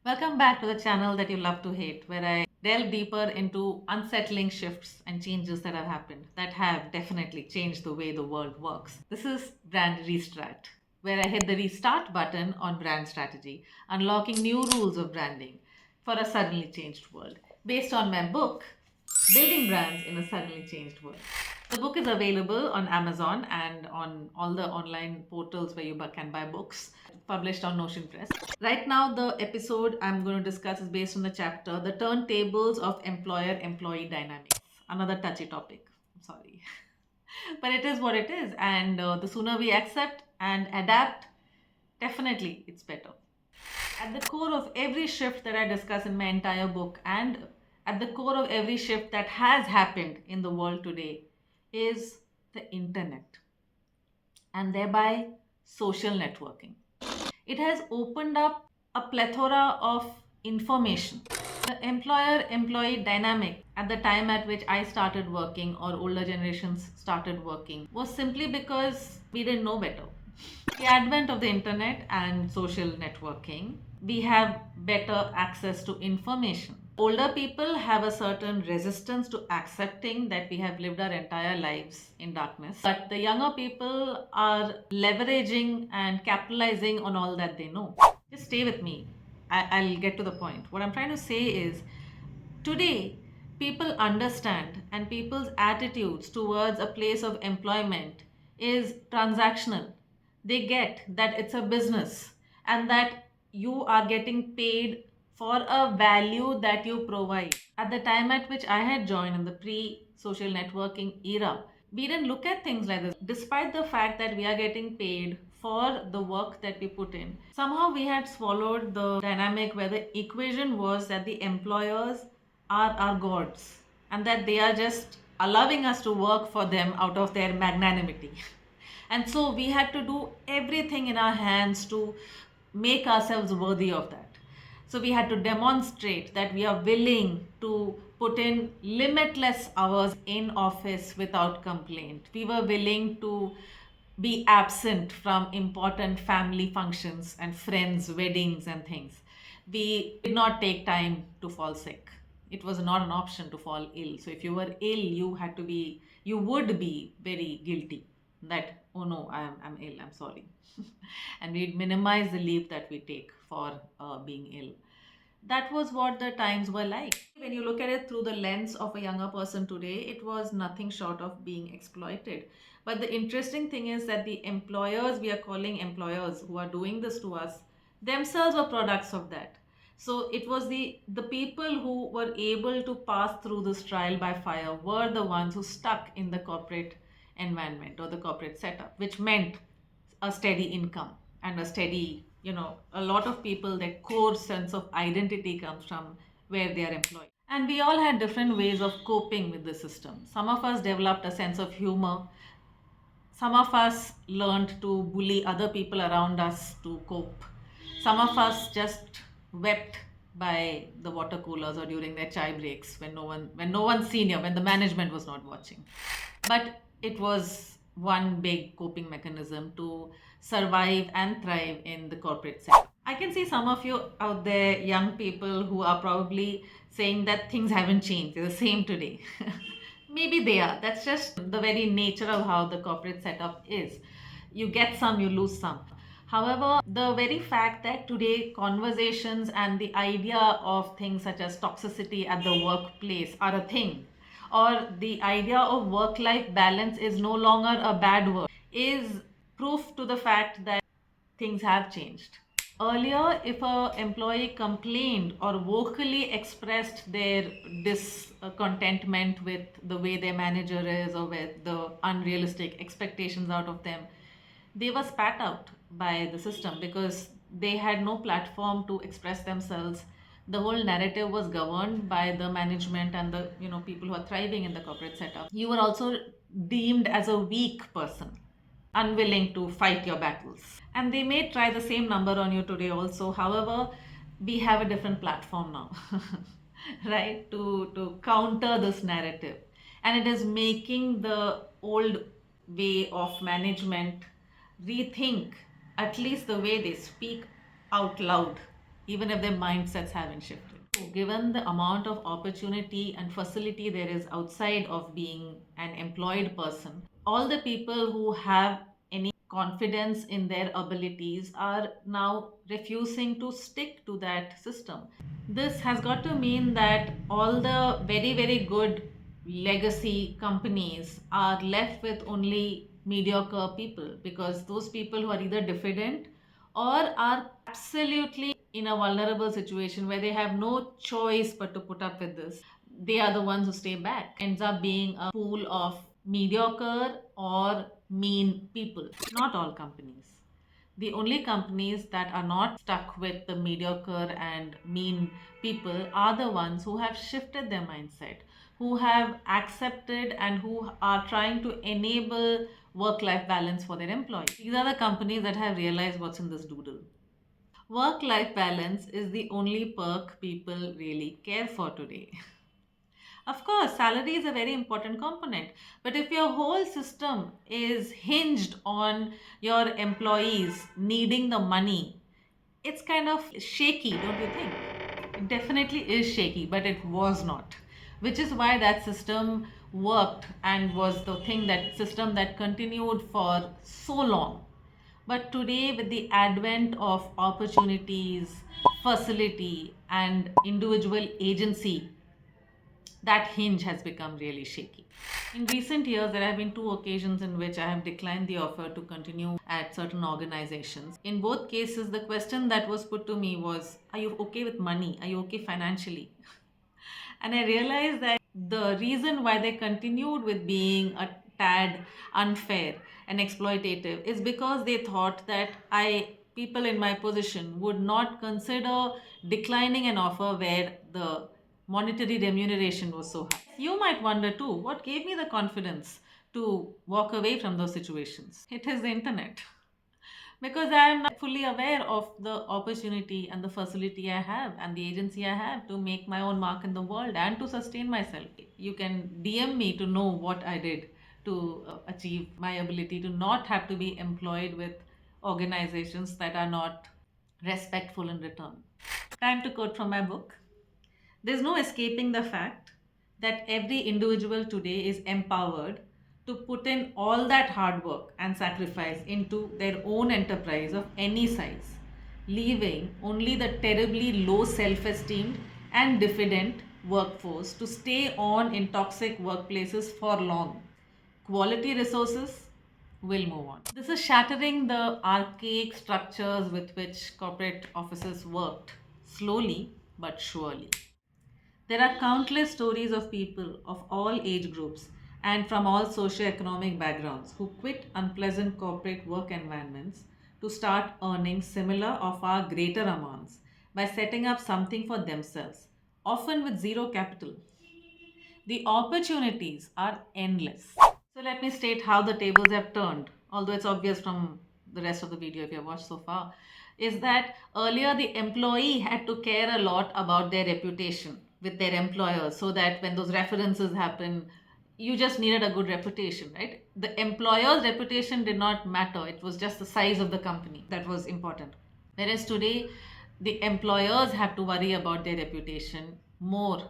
Welcome back to the channel that you love to hate, where I delve deeper into unsettling shifts and changes that have happened, that have definitely changed the way the world works. This is Brand Restart, where I hit the restart button on brand strategy, unlocking new rules of branding for a suddenly changed world. Based on my book, Building Brands in a Suddenly Changed World. The book is available on Amazon and on all the online portals where you can buy books, published on Notion Press. Right now, the episode I'm going to discuss is based on the chapter The Turntables of Employer Employee Dynamics. Another touchy topic. I'm sorry. But it is what it is. And the sooner we accept and adapt, definitely it's better. At the core of every shift that I discuss in my entire book, and at the core of every shift that has happened in the world today, is the internet and thereby social networking. It has opened up a plethora of information. The employer employee dynamic at the time at which I started working or older generations started working was simply because we didn't know better. The advent of the internet and social networking, we have better access to information. Older people have a certain resistance to accepting that we have lived our entire lives in darkness. But the younger people are leveraging and capitalizing on all that they know. Just stay with me. I'll get to the point. What I'm trying to say is today, people understand and people's attitudes towards a place of employment is transactional. They get that it's a business and that you are getting paid for a value that you provide. At the time at which I had joined in the pre social networking era, we didn't look at things like this. Despite the fact that we are getting paid for the work that we put in, somehow we had swallowed the dynamic where the equation was that the employers are our gods and that they are just allowing us to work for them out of their magnanimity. And so we had to do everything in our hands to make ourselves worthy of that. So we had to demonstrate that we are willing to put in limitless hours in office without complaint. We were willing to be absent from important family functions and friends' weddings and things. We did not take time to fall sick. It was not an option to fall ill. So if you were ill, you would be very guilty that, oh no, I'm ill, I'm sorry. And we'd minimize the leave that we take for being ill. That was what the times were like. When you look at it through the lens of a younger person today, it was nothing short of being exploited. But the interesting thing is that the employers we are calling employers who are doing this to us themselves were products of that. So it was the people who were able to pass through this trial by fire were the ones who stuck in the corporate environment or the corporate setup, which meant a steady income and a steady, a lot of people, their core sense of identity comes from where they are employed. And we all had different ways of coping with the system. Some of us developed a sense of humor. Some of us learned to bully other people around us to cope. Some of us just wept by the water coolers or during their chai breaks when no one's senior, when the management was not watching. But it was one big coping mechanism to survive and thrive in the corporate sector. I can see some of you out there, young people, who are probably saying that things haven't changed, they're the same today. Maybe they are. That's just the very nature of how the corporate setup is. You get some, you lose some. However, the very fact that today conversations and the idea of things such as toxicity at the workplace are a thing, or the idea of work life balance is no longer a bad word, is proof to the fact that things have changed. Earlier, if a employee complained or vocally expressed their discontentment with the way their manager is or with the unrealistic expectations out of them, they were spat out by the system because they had no platform to express themselves. The whole narrative was governed by the management and the people who are thriving in the corporate setup. You were also deemed as a weak person, unwilling to fight your battles. And they may try the same number on you today also. However, we have a different platform now, right, to counter this narrative. And it is making the old way of management rethink at least the way they speak out loud even if their mindsets haven't shifted. So given the amount of opportunity and facility there is outside of being an employed person, all the people who have any confidence in their abilities are now refusing to stick to that system. This has got to mean that all the very, very good legacy companies are left with only mediocre people, because those people who are either diffident or are absolutely in a vulnerable situation where they have no choice but to put up with this, they are the ones who stay back. Ends up being a pool of mediocre or mean people. Not all companies. The only companies that are not stuck with the mediocre and mean people are the ones who have shifted their mindset, who have accepted and who are trying to enable work life balance for their employees. These are the companies that have realized what's in this doodle. Work life balance is the only perk people really care for today. Of course, salary is a very important component, but if your whole system is hinged on your employees needing the money, it's kind of shaky, don't you think? It definitely is shaky, but it was not. Which is why that system worked and was the thing, that system that continued for so long. But today, with the advent of opportunities, facility, and individual agency, that hinge has become really shaky. In recent years, there have been two occasions in which I have declined the offer to continue at certain organizations. In both cases, the question that was put to me was, are you okay with money? Are you okay financially? And I realized that the reason why they continued with being a tad unfair and exploitative is because they thought that people in my position would not consider declining an offer where the monetary remuneration was so high. You might wonder too, what gave me the confidence to walk away from those situations? It is the internet. Because I am not fully aware of the opportunity and the facility I have and the agency I have to make my own mark in the world and to sustain myself. You can DM me to know what I did to achieve my ability to not have to be employed with organizations that are not respectful in return. Time to quote from my book. There's no escaping the fact that every individual today is empowered to put in all that hard work and sacrifice into their own enterprise of any size, leaving only the terribly low self esteem and diffident workforce to stay on in toxic workplaces for long. Quality resources will move on. This is shattering the archaic structures with which corporate offices worked, slowly but surely. There are countless stories of people of all age groups and from all socio-economic backgrounds who quit unpleasant corporate work environments to start earning similar or far greater amounts by setting up something for themselves, often with zero capital. The opportunities are endless. So let me state how the tables have turned, although it's obvious from the rest of the video if you have watched so far, is that earlier the employee had to care a lot about their reputation with their employer, so that when those references happen, you just needed a good reputation, right? The employer's reputation did not matter. It was just the size of the company that was important. Whereas today, the employers have to worry about their reputation more,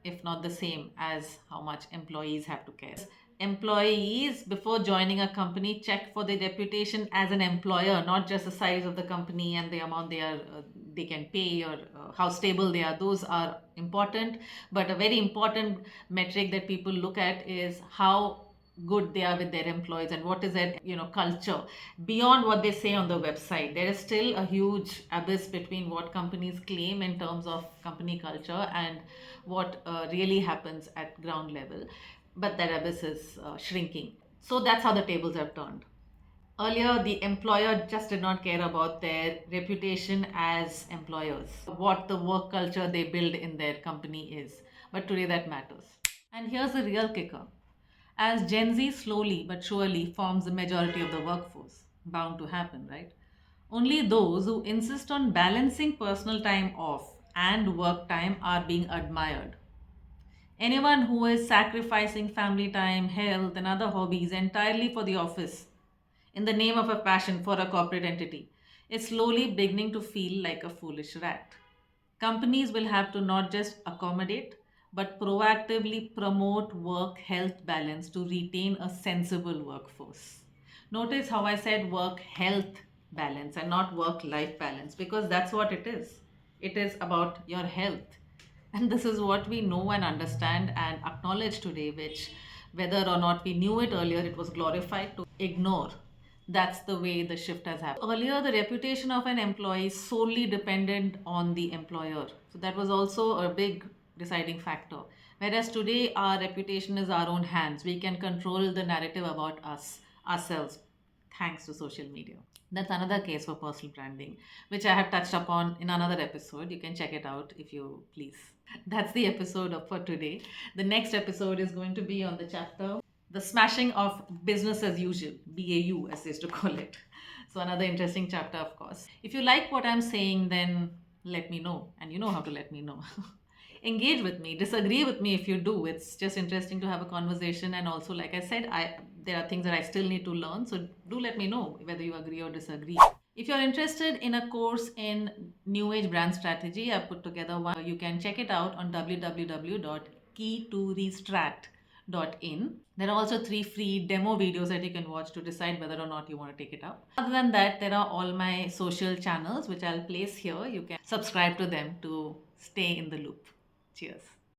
if not the same, as how much employees have to care. Employees, before joining a company, check for their reputation as an employer, not just the size of the company and the amount they can pay, or how stable they are. Those are important, but a very important metric that people look at is how good they are with their employees and what is their culture beyond what they say on the website. There is still a huge abyss between what companies claim in terms of company culture and what really happens at ground level, but that abyss is shrinking. So that's how the tables have turned. Earlier, the employer just did not care about their reputation as employers, what the work culture they build in their company is. But today that matters. And here's the real kicker. As Gen Z slowly but surely forms the majority of the workforce, bound to happen, right? Only those who insist on balancing personal time off and work time are being admired. Anyone who is sacrificing family time, health, and other hobbies entirely for the office in the name of a passion for a corporate entity is slowly beginning to feel like a foolish rat. Companies will have to not just accommodate, but proactively promote work health balance to retain a sensible workforce. Notice how I said work health balance and not work life balance, because that's what it is. It is about your health. And this is what we know and understand and acknowledge today, which, whether or not we knew it earlier, it was glorified to ignore. That's the way the shift has happened. Earlier, the reputation of an employee solely depended on the employer. So that was also a big deciding factor. Whereas today, our reputation is our own hands. We can control the narrative about us, ourselves, thanks to social media. That's another case for personal branding, which I have touched upon in another episode. You can check it out if you please. That's the episode for today. The next episode is going to be on the chapter The Smashing of Business as Usual, BAU, as they used to call it. So, another interesting chapter, of course. If you like what I'm saying, then let me know, and you know how to let me know. Engage with me, disagree with me if you do. It's just interesting to have a conversation. And also, like I said, there are things that I still need to learn. So, do let me know whether you agree or disagree. If you're interested in a course in New Age brand strategy, I've put together one. You can check it out on www.key2restrat.in. There are also 3 free demo videos that you can watch to decide whether or not you want to take it up. Other than that, there are all my social channels which I'll place here. You can subscribe to them to stay in the loop. Cheers.